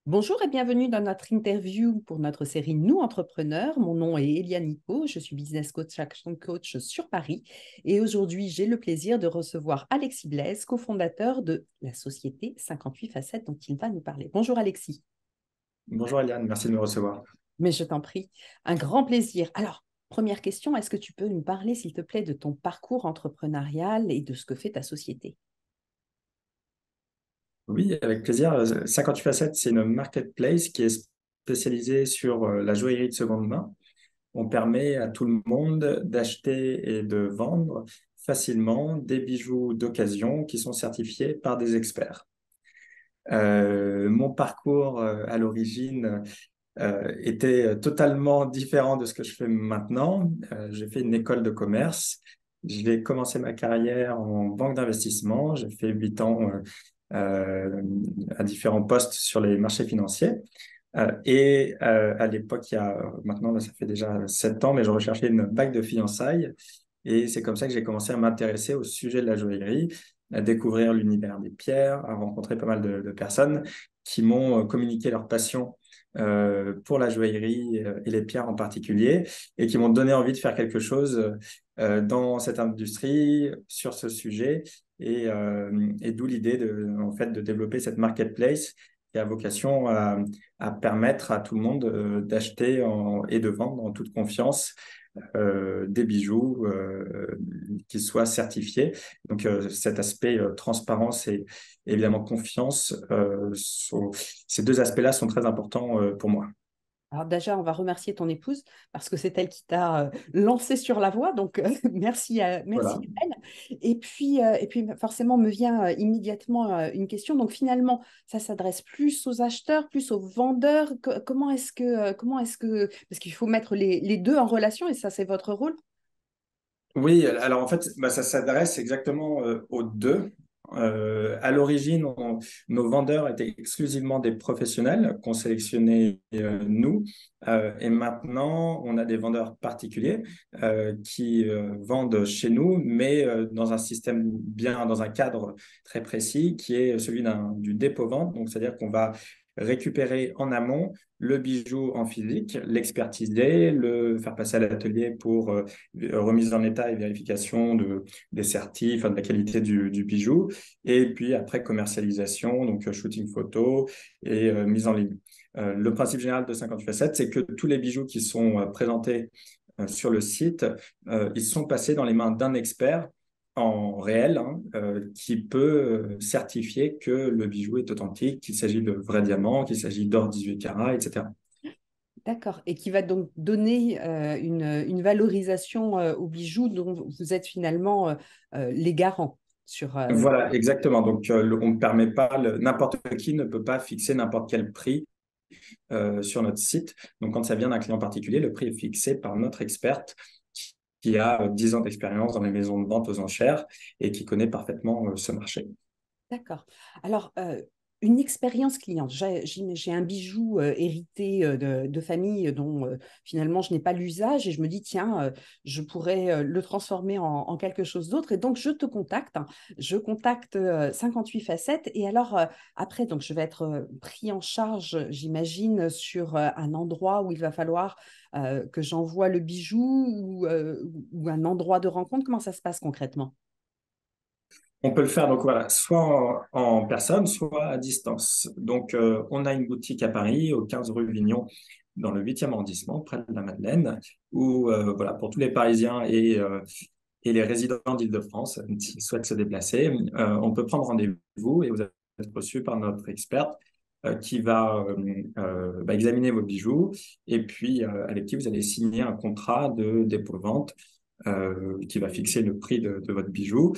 Bonjour et bienvenue dans notre interview pour notre série Nous Entrepreneurs. Mon nom est Eliane Nico, je suis business coach, action coach sur Paris et aujourd'hui j'ai le plaisir de recevoir Alexis Blaise, cofondateur de la société 58 Facettes dont il va nous parler. Bonjour Alexis. Bonjour Eliane, merci de me recevoir. Mais je t'en prie, un grand plaisir. Alors, première question, est-ce que tu peux nous parler s'il te plaît de ton parcours entrepreneurial et de ce que fait ta société? Oui, avec plaisir. 58 Facettes, c'est une marketplace qui est spécialisée sur la joaillerie de seconde main. On permet à tout le monde d'acheter et de vendre facilement des bijoux d'occasion qui sont certifiés par des experts. Mon parcours à l'origine était totalement différent de ce que je fais maintenant. J'ai fait une école de commerce. J'ai commencé ma carrière en banque d'investissement. J'ai fait 8 ans à différents postes sur les marchés financiers. À l'époque, maintenant, là, ça fait déjà 7 ans, mais je recherchais une bague de fiançailles. Et c'est comme ça que j'ai commencé à m'intéresser au sujet de la joaillerie, à découvrir l'univers des pierres, à rencontrer pas mal de personnes qui m'ont communiqué leur passion pour la joaillerie et les pierres en particulier, et qui m'ont donné envie de faire quelque chose dans cette industrie, sur ce sujet, et d'où l'idée en fait, de développer cette marketplace qui a vocation à permettre à tout le monde d'acheter et de vendre en toute confiance des bijoux qui soient certifiés. Donc cet aspect transparence et évidemment confiance, ces deux aspects-là sont très importants pour moi. Alors déjà, on va remercier ton épouse parce que c'est elle qui t'a lancé sur la voie, donc merci Voilà. à elle. Et puis forcément me vient immédiatement une question. Donc finalement, ça s'adresse plus aux acheteurs, plus aux vendeurs. Comment est-ce que, parce qu'il faut mettre les deux en relation et ça c'est votre rôle. Oui, alors en fait, bah, ça s'adresse exactement aux deux. À l'origine, nos vendeurs étaient exclusivement des professionnels qu'on sélectionnait nous. Et maintenant, on a des vendeurs particuliers qui vendent chez nous, mais dans un système bien, dans un cadre très précis qui est celui du dépôt-vente. Donc, c'est-à-dire qu'on va récupérer en amont le bijou en physique, l'expertiser, le faire passer à l'atelier pour remise en état et vérification des certifs, enfin, de la qualité du bijou, et puis après commercialisation, donc shooting photo et mise en ligne. Le principe général de 58 facettes, c'est que tous les bijoux qui sont présentés sur le site, ils sont passés dans les mains d'un expert en réel, hein, qui peut certifier que le bijou est authentique, qu'il s'agit de vrais diamants, qu'il s'agit d'or 18 carats, etc. D'accord. Et qui va donc donner une valorisation aux bijoux dont vous êtes finalement les garants sur. Voilà, exactement. Donc, on ne permet pas, n'importe qui ne peut pas fixer n'importe quel prix sur notre site. Donc, quand ça vient d'un client particulier, le prix est fixé par notre experte qui a 10 ans d'expérience dans les maisons de vente aux enchères et qui connaît parfaitement ce marché. D'accord. Alors, une expérience client. J'ai un bijou hérité de famille dont finalement je n'ai pas l'usage et je me dis, tiens, je pourrais le transformer en quelque chose d'autre. Et donc, je te contacte. Hein. Je contacte 58 facettes. Et alors, après, donc, je vais être pris en charge, j'imagine, sur un endroit où il va falloir que j'envoie le bijou ou un endroit de rencontre. Comment ça se passe concrètement? On peut le faire donc voilà, soit en personne, soit à distance. Donc, on a une boutique à Paris, au 15 rue Vignon, dans le 8e arrondissement, près de la Madeleine, où voilà, pour tous les Parisiens et les résidents d'Île-de-France qui souhaitent se déplacer, on peut prendre rendez-vous et vous êtes reçu par notre experte qui va examiner vos bijoux et puis avec qui vous allez signer un contrat de dépôt-vente qui va fixer le prix de votre bijou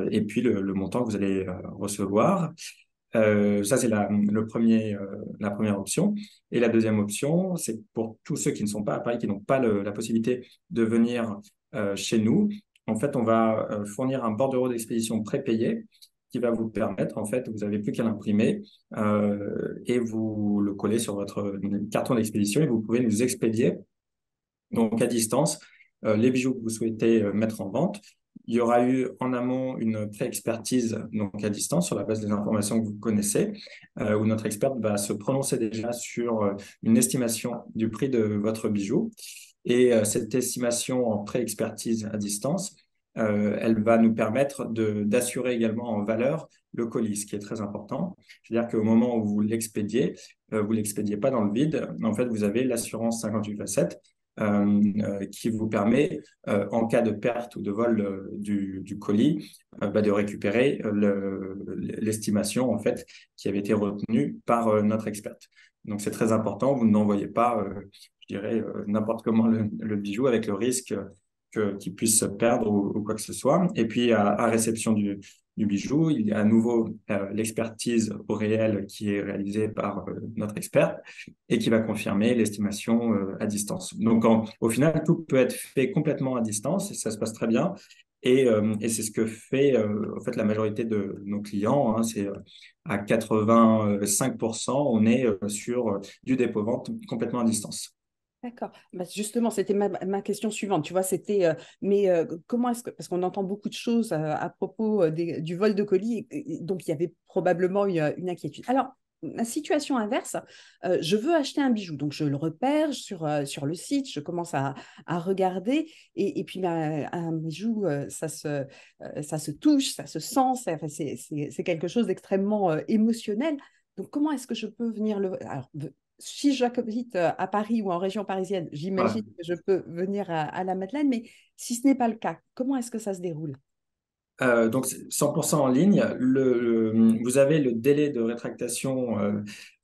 et puis le montant que vous allez recevoir. Ça, c'est la première option. Et la deuxième option, c'est pour tous ceux qui ne sont pas à Paris, qui n'ont pas la possibilité de venir chez nous. En fait, on va fournir un bordereau d'expédition prépayé qui va vous permettre, en fait, vous n'avez plus qu'à l'imprimer et vous le collez sur votre carton d'expédition et vous pouvez nous expédier donc à distance les bijoux que vous souhaitez mettre en vente. il y aura eu en amont une pré-expertise donc à distance sur la base des informations que vous connaissez, où notre experte va se prononcer déjà sur une estimation du prix de votre bijou. Et cette estimation en pré-expertise à distance, elle va nous permettre d'assurer également en valeur le colis, ce qui est très important. C'est-à-dire qu'au moment où vous l'expédiez pas dans le vide. En fait, vous avez l'assurance 58 facettes qui vous permet, en cas de perte ou de vol du colis, de récupérer l'estimation en fait qui avait été retenue par notre experte. Donc, c'est très important. Vous n'envoyez pas, je dirais, n'importe comment le bijou avec le risque qu'il puisse se perdre ou quoi que ce soit. Et puis, à réception du bijou, il y a à nouveau l'expertise au réel qui est réalisée par notre expert et qui va confirmer l'estimation à distance. Donc, au final, tout peut être fait complètement à distance et ça se passe très bien. Et c'est ce que fait en fait la majorité de nos clients. Hein, c'est à 85%, on est sur du dépôt-vente complètement à distance. D'accord. Bah, justement, c'était ma question suivante. Tu vois, c'était, comment est-ce que, parce qu'on entend beaucoup de choses à propos du vol de colis, donc il y avait probablement une inquiétude. Alors, la situation inverse, je veux acheter un bijou, donc je le repère sur le site, je commence à regarder, et puis un bijou, ça se touche, ça se sent, enfin, c'est quelque chose d'extrêmement émotionnel. Donc, comment est-ce que je peux venir le... Alors, si j'habite à Paris ou en région parisienne, Voilà. j'imagine que je peux venir à la Madeleine, mais si ce n'est pas le cas, comment est-ce que ça se déroule? Donc, c'est 100% en ligne. Vous avez le délai de rétractation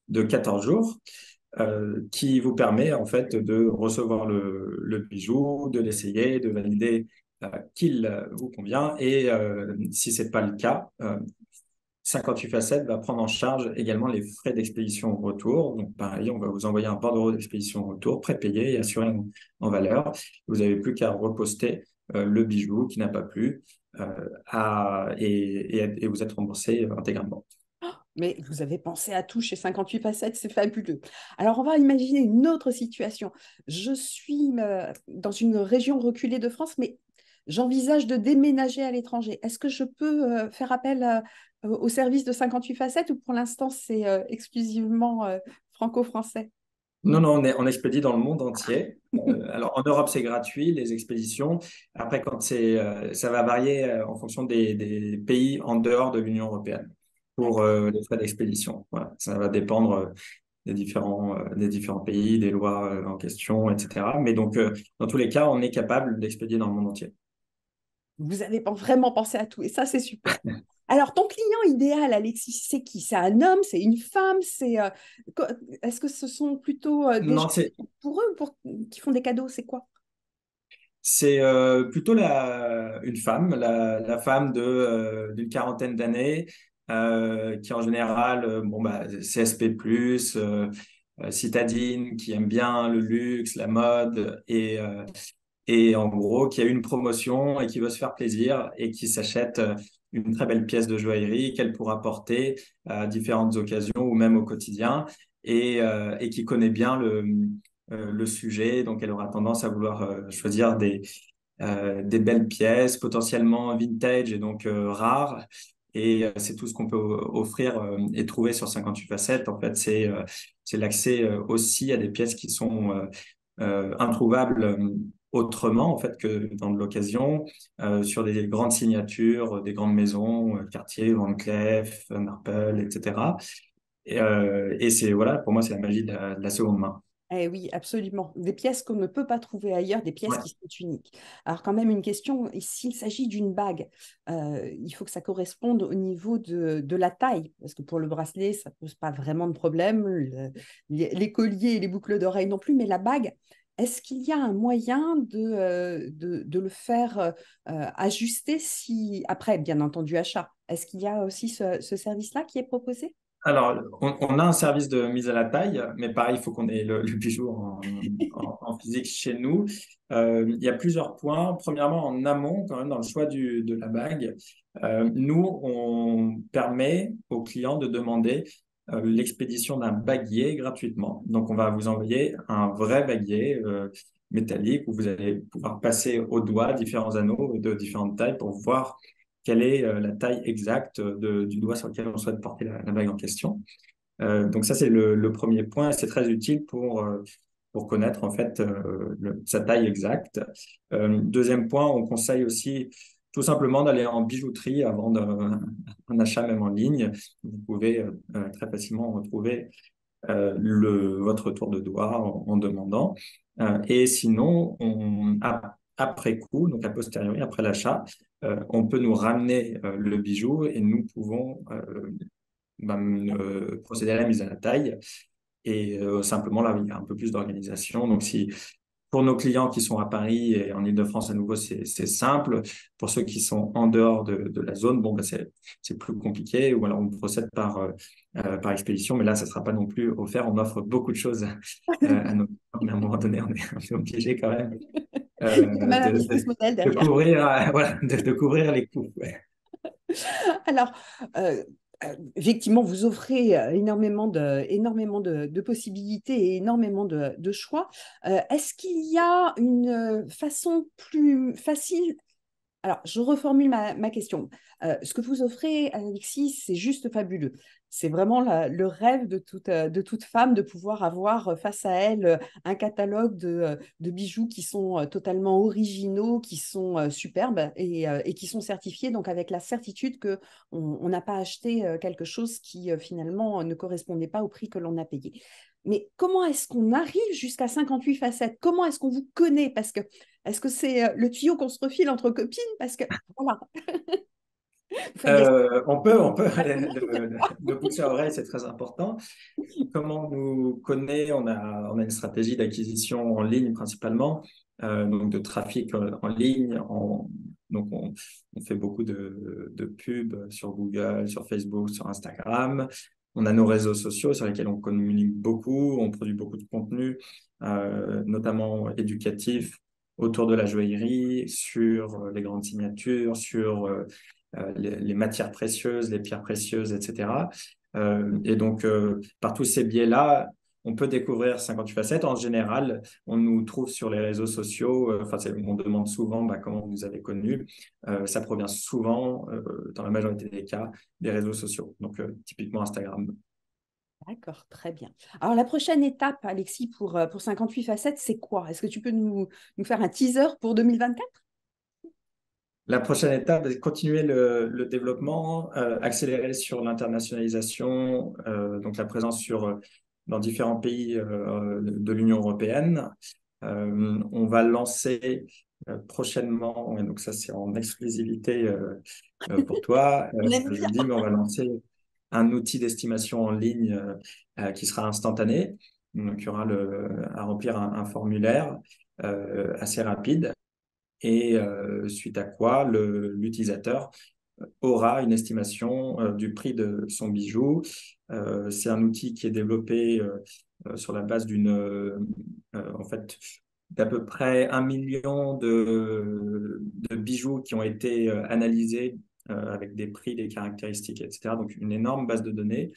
de 14 jours qui vous permet en fait de recevoir le bijou, de l'essayer, de valider qu'il vous convient. Et si ce n'est pas le cas, 58 facettes va prendre en charge également les frais d'expédition au retour. Donc, pareil, on va vous envoyer un bordereau d'expédition au retour, prépayé et assuré en valeur. Vous n'avez plus qu'à reposter le bijou qui n'a pas plu et vous êtes remboursé intégralement. Mais vous avez pensé à tout chez 58 facettes, c'est fabuleux. Alors, on va imaginer une autre situation. Je suis dans une région reculée de France, mais j'envisage de déménager à l'étranger. Est-ce que je peux faire appel au service de 58 facettes ou pour l'instant, c'est exclusivement franco-français? Non, non, on expédie dans le monde entier. Alors, en Europe, c'est gratuit, les expéditions. Après, ça va varier en fonction des pays en dehors de l'Union européenne pour D'accord. les frais d'expédition. Voilà, ça va dépendre des différents pays, des lois en question, etc. Mais donc, dans tous les cas, on est capable d'expédier dans le monde entier. Vous avez vraiment pensé à tout et ça, c'est super. Alors, ton client idéal, Alexis, c'est qui? C'est un homme, c'est une femme, co- est-ce que ce sont plutôt des gens Non, pour eux qui font des cadeaux? C'est quoi? c'est plutôt une femme, la femme d'une quarantaine d'années, qui en général, bon, bah, CSP+, citadine, qui aime bien le luxe, la mode, et en gros, qui a eu une promotion et qui veut se faire plaisir et qui s'achète une très belle pièce de joaillerie qu'elle pourra porter à différentes occasions ou même au quotidien et qui connaît bien le sujet. Donc, elle aura tendance à vouloir choisir des belles pièces, potentiellement vintage et donc rares. Et c'est tout ce qu'on peut offrir et trouver sur 58 facettes. En fait, c'est l'accès aussi à des pièces qui sont introuvables autrement en fait que dans de l'occasion, sur des grandes signatures, des grandes maisons, Cartier, Van Cleef, Marple, etc. Et c'est voilà, pour moi, c'est la magie de la seconde main. Eh oui, absolument. Des pièces qu'on ne peut pas trouver ailleurs, des pièces Ouais. qui sont uniques. Alors quand même une question, et s'il s'agit d'une bague, il faut que ça corresponde au niveau de la taille, parce que pour le bracelet, ça ne pose pas vraiment de problème, les colliers et les boucles d'oreilles non plus, mais la bague, est-ce qu'il y a un moyen de le faire ajuster si, après, bien entendu, achat, est-ce qu'il y a aussi ce service-là qui est proposé? Alors, on a un service de mise à la taille, mais pareil, il faut qu'on ait le bijou en physique chez nous. Il y a plusieurs points. Premièrement, en amont, quand même, dans le choix de la bague, nous, on permet aux clients de demander l'expédition d'un baguier gratuitement. Donc, on va vous envoyer un vrai baguier métallique où vous allez pouvoir passer au doigt différents anneaux de différentes tailles pour voir quelle est la taille exacte du doigt sur lequel on souhaite porter la bague en question. Donc ça, c'est le premier point. C'est très utile pour connaître en fait sa taille exacte. Deuxième point, on conseille aussi tout simplement d'aller en bijouterie avant un achat même en ligne. Vous pouvez très facilement retrouver votre tour de doigt en demandant. Et sinon, après coup, donc a posteriori, après l'achat, on peut nous ramener le bijou et nous pouvons procéder à la mise à la taille. Et simplement, là, il y a un peu plus d'organisation. Donc, si pour nos clients qui sont à Paris et en Île-de-France, à nouveau, c'est simple. Pour ceux qui sont en dehors de la zone, bon, bah, c'est plus compliqué. Ou alors, on procède par expédition. Mais là, ça ne sera pas non plus offert. On offre beaucoup de choses à nos clients. Mais à un moment donné, on est obligé quand même Il y a quand même un business model de derrière. couvrir, voilà, de couvrir les coûts. Ouais. Alors, effectivement, vous offrez énormément de possibilités et énormément de choix. Est-ce qu'il y a une façon plus facile? Alors, je reformule ma question. Ce que vous offrez, Alexis, c'est juste fabuleux. C'est vraiment le rêve de toute femme de pouvoir avoir face à elle un catalogue de bijoux qui sont totalement originaux, qui sont superbes et qui sont certifiés, donc avec la certitude que on n'a pas acheté quelque chose qui finalement ne correspondait pas au prix que l'on a payé. Mais comment est-ce qu'on arrive jusqu'à 58 facettes? Comment est-ce qu'on vous connaît? Parce que est-ce que c'est le tuyau qu'on se refile entre copines? Parce que, voilà, vous faites des... On peut, le bouche à oreille, c'est très important. Comment on nous connaît? On a une stratégie d'acquisition en ligne principalement, donc de trafic en ligne. Donc, on fait beaucoup de pubs sur Google, sur Facebook, sur Instagram. On a nos réseaux sociaux sur lesquels on communique beaucoup. On produit beaucoup de contenu, notamment éducatif, autour de la joaillerie, sur les grandes signatures, sur les matières précieuses, les pierres précieuses, etc. Et donc, par tous ces biais-là, on peut découvrir 58 facettes. En général, on nous trouve sur les réseaux sociaux. Enfin, on demande souvent comment vous avez connu. Ça provient souvent, dans la majorité des cas, des réseaux sociaux. Donc, typiquement Instagram. D'accord, très bien. Alors, la prochaine étape, Alexis, pour 58 facettes, c'est quoi? Est-ce que tu peux nous faire un teaser pour 2024? La prochaine étape, c'est continuer le développement, accélérer sur l'internationalisation, donc la présence dans différents pays de l'Union européenne. On va lancer prochainement, et donc ça c'est en exclusivité pour toi, On aime je bien. le dis, mais on va lancer un outil d'estimation en ligne qui sera instantané. Donc il y aura à remplir un formulaire assez rapide et suite à quoi l'utilisateur aura une estimation du prix de son bijou. C'est un outil qui est développé sur la base en fait, d'à peu près 1 million de bijoux qui ont été analysés avec des prix, des caractéristiques, etc. Donc, une énorme base de données.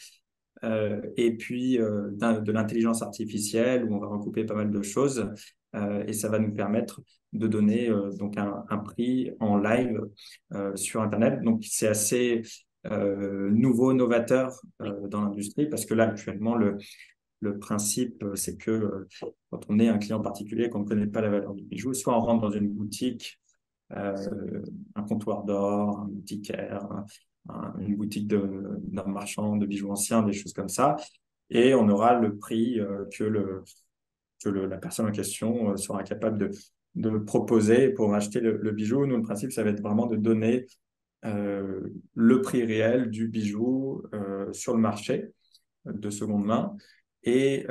Et puis de l'intelligence artificielle où on va recouper pas mal de choses et ça va nous permettre de donner donc un prix en live sur Internet. Donc c'est assez nouveau, novateur dans l'industrie parce que là actuellement le principe c'est que quand on est un client particulier qu'on ne connaît pas la valeur du bijou, soit on rentre dans une boutique un comptoir d'or, un boutiquaire, une boutique d'un marchand de bijoux anciens, des choses comme ça. Et on aura le prix la personne en question sera capable de proposer pour acheter le bijou. Nous, le principe, ça va être vraiment de donner le prix réel du bijou sur le marché de seconde main. Et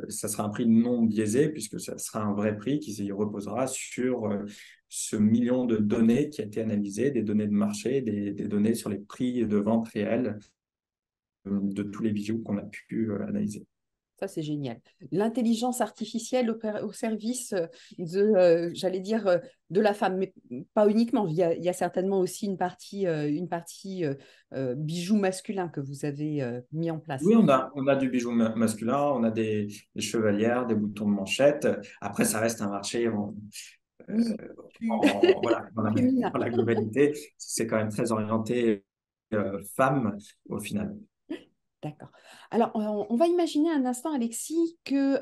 ça sera un prix non biaisé puisque ça sera un vrai prix qui s'y reposera sur ce million de données qui a été analysé, des données de marché, des données sur les prix de vente réels de tous les bijoux qu'on a pu analyser. Ça, c'est génial. L'intelligence artificielle au service j'allais dire, de la femme, mais pas uniquement. Il y a certainement aussi une partie bijoux masculins que vous avez mis en place. Oui, on a du bijou masculin, on a des chevalières, des boutons de manchette. Après, ça reste un marché Oui, plus voilà, féminin. dans la globalité. C'est quand même très orienté femme au final. D'accord. Alors, on va imaginer un instant, Alexis, que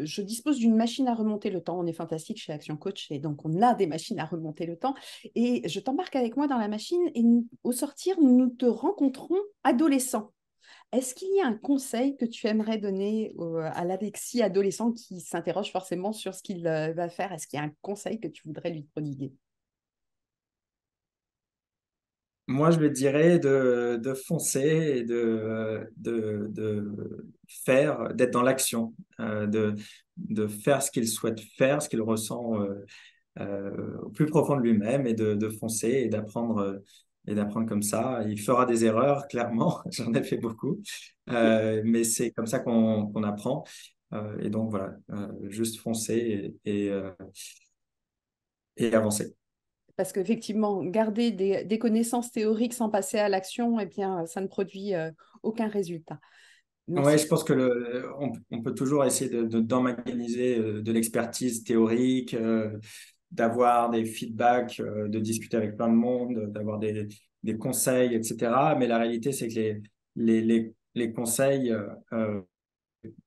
je dispose d'une machine à remonter le temps. On est fantastique chez Action Coach et donc on a des machines à remonter le temps. Et je t'embarque avec moi dans la machine et au sortir, nous te rencontrons adolescent. Est-ce qu'il y a un conseil que tu aimerais donner à l'Alexis adolescent qui s'interroge forcément sur ce qu'il va faire? Est-ce qu'il y a un conseil que tu voudrais lui prodiguer? Moi, je lui dirais de foncer et de faire, d'être dans l'action, de faire ce qu'il souhaite faire, ce qu'il ressent au plus profond de lui-même et de foncer et d'apprendre comme ça. Il fera des erreurs, clairement, j'en ai fait beaucoup, mais c'est comme ça qu'on apprend. Et donc voilà, juste foncer et avancer. Parce qu'effectivement, garder des connaissances théoriques sans passer à l'action, eh bien, ça ne produit aucun résultat. Ouais, Merci. je pense que on peut toujours essayer d'emmaganiser de l'expertise théorique, d'avoir des feedbacks, de discuter avec plein de monde, d'avoir des conseils, etc. Mais la réalité, c'est que les conseils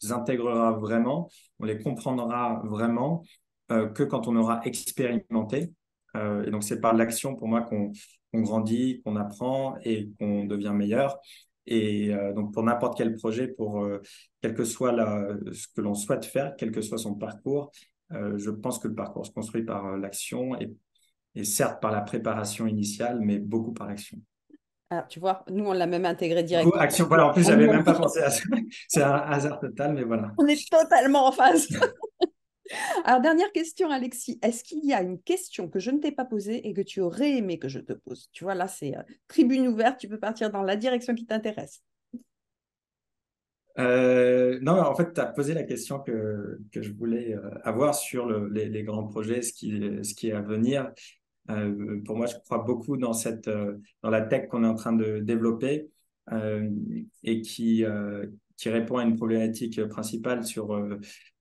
les intégrera vraiment, on les comprendra vraiment que quand on aura expérimenté. Et donc, c'est par l'action pour moi qu'on grandit, qu'on apprend et qu'on devient meilleur. Et donc, pour n'importe quel projet, pour quel que soit ce que l'on souhaite faire, quel que soit son parcours, je pense que le parcours se construit par l'action et certes par la préparation initiale, mais beaucoup par l'action. Alors, tu vois, nous, on l'a même intégré Du coup, directement. action, voilà, en plus, En j'avais nom. même pas pensé à ça. C'est un hasard total, mais voilà. On est totalement en phase. Alors, dernière question, Alexis. Est-ce qu'il y a une question que je ne t'ai pas posée et que tu aurais aimé que je te pose? Tu vois, là, c'est tribune ouverte. Tu peux partir dans la direction qui t'intéresse. Non, en fait, tu as posé la question que je voulais avoir sur les grands projets, ce qui est à venir. Pour moi, je crois beaucoup dans la tech qu'on est en train de développer euh, et qui répond à une problématique principale sur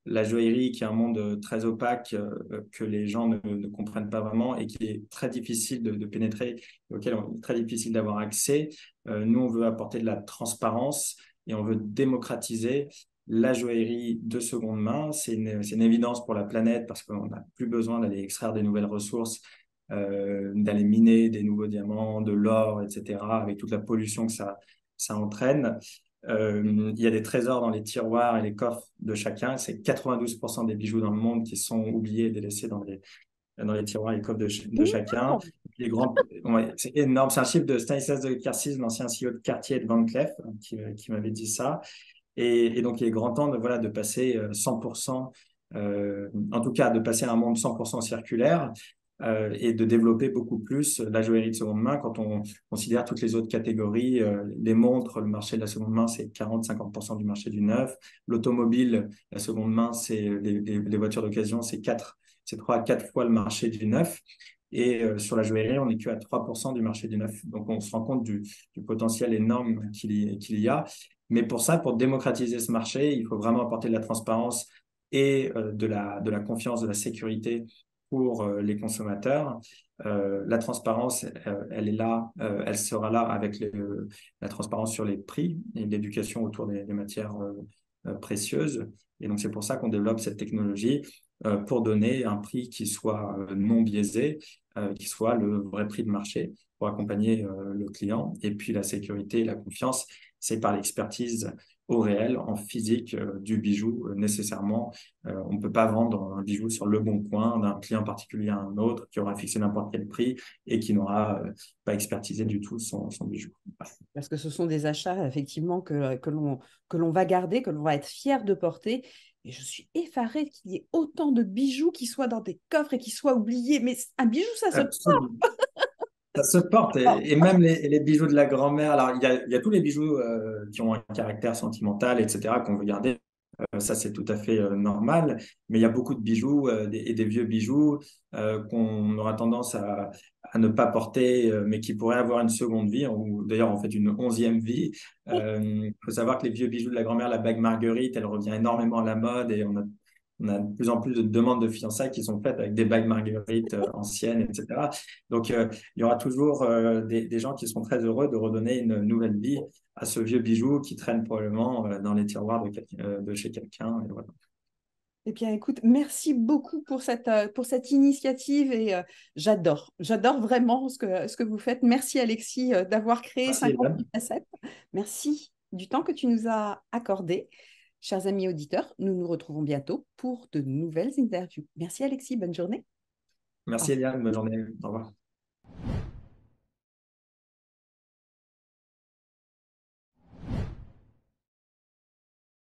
la joaillerie, qui est un monde très opaque que les gens ne comprennent pas vraiment et qui est très difficile de pénétrer, auquel est très difficile d'avoir accès. Nous, on veut apporter de la transparence et on veut démocratiser la joaillerie de seconde main. C'est une évidence pour la planète parce qu'on n'a plus besoin d'aller extraire des nouvelles ressources, d'aller miner des nouveaux diamants, de l'or, etc., avec toute la pollution que ça entraîne. Il y a des trésors dans les tiroirs et les coffres de chacun. C'est 92% des bijoux dans le monde qui sont oubliés et délaissés dans les tiroirs et les coffres de chacun. Ouais, c'est énorme. C'est un chiffre de Stanislas de Kersis, l'ancien CEO de Cartier et de Van Cleef, qui m'avait dit ça. Et donc, il est grand temps voilà, de passer 100%, en tout cas, de passer à un monde 100% circulaire et de développer beaucoup plus la joaillerie de seconde main quand on considère toutes les autres catégories. Les montres, le marché de la seconde main, c'est 40-50% du marché du neuf. L'automobile, la seconde main, c'est les voitures d'occasion, c'est 3 à 4 fois le marché du neuf. Et sur la joaillerie, on n'est que à 3% du marché du neuf. Donc, on se rend compte du potentiel énorme qu'il y a. Mais pour ça, pour démocratiser ce marché, il faut vraiment apporter de la transparence et de la confiance, de la sécurité pour les consommateurs. La transparence, elle est là, elle sera là avec la transparence sur les prix et l'éducation autour des matières précieuses. Et donc, c'est pour ça qu'on développe cette technologie pour donner un prix qui soit non biaisé, qui soit le vrai prix de marché pour accompagner le client. Et puis, la sécurité et la confiance, c'est par l'expertise au réel, en physique du bijou nécessairement. On ne peut pas vendre un bijou sur le bon coin d'un client particulier à un autre qui aura fixé n'importe quel prix et qui n'aura pas expertisé du tout son bijou. Parce que ce sont des achats, effectivement, que l'on va garder, que l'on va être fier de porter. Et je suis effarée qu'il y ait autant de bijoux qui soient dans des coffres et qui soient oubliés. Mais un bijou, ça se Absolument. Ça se porte, porte. et même les bijoux de la grand-mère. Alors, il y a tous les bijoux qui ont un caractère sentimental, etc., qu'on veut garder. Ça, c'est tout à fait normal. Mais il y a beaucoup de bijoux et des vieux bijoux qu'on aura tendance à ne pas porter, mais qui pourraient avoir une seconde vie, ou d'ailleurs en fait une 11e vie. Il faut savoir que les vieux bijoux de la grand-mère, la bague Marguerite, elle revient énormément à la mode et on a de plus en plus de demandes de fiançailles qui sont faites avec des bagues Marguerite anciennes, etc. Donc, il y aura toujours des gens qui seront très heureux de redonner une nouvelle vie à ce vieux bijou qui traîne probablement dans les tiroirs de chez quelqu'un. Et voilà. Eh bien, écoute, merci beaucoup pour cette initiative et j'adore vraiment ce que vous faites. Merci Alexis d'avoir créé Merci, 58 Eliane. facettes. Merci du temps que tu nous as accordé. Chers amis auditeurs, nous nous retrouvons bientôt pour de nouvelles interviews. Merci Alexis, bonne journée. Au Merci, revoir. Eliane. Bonne journée. Au revoir.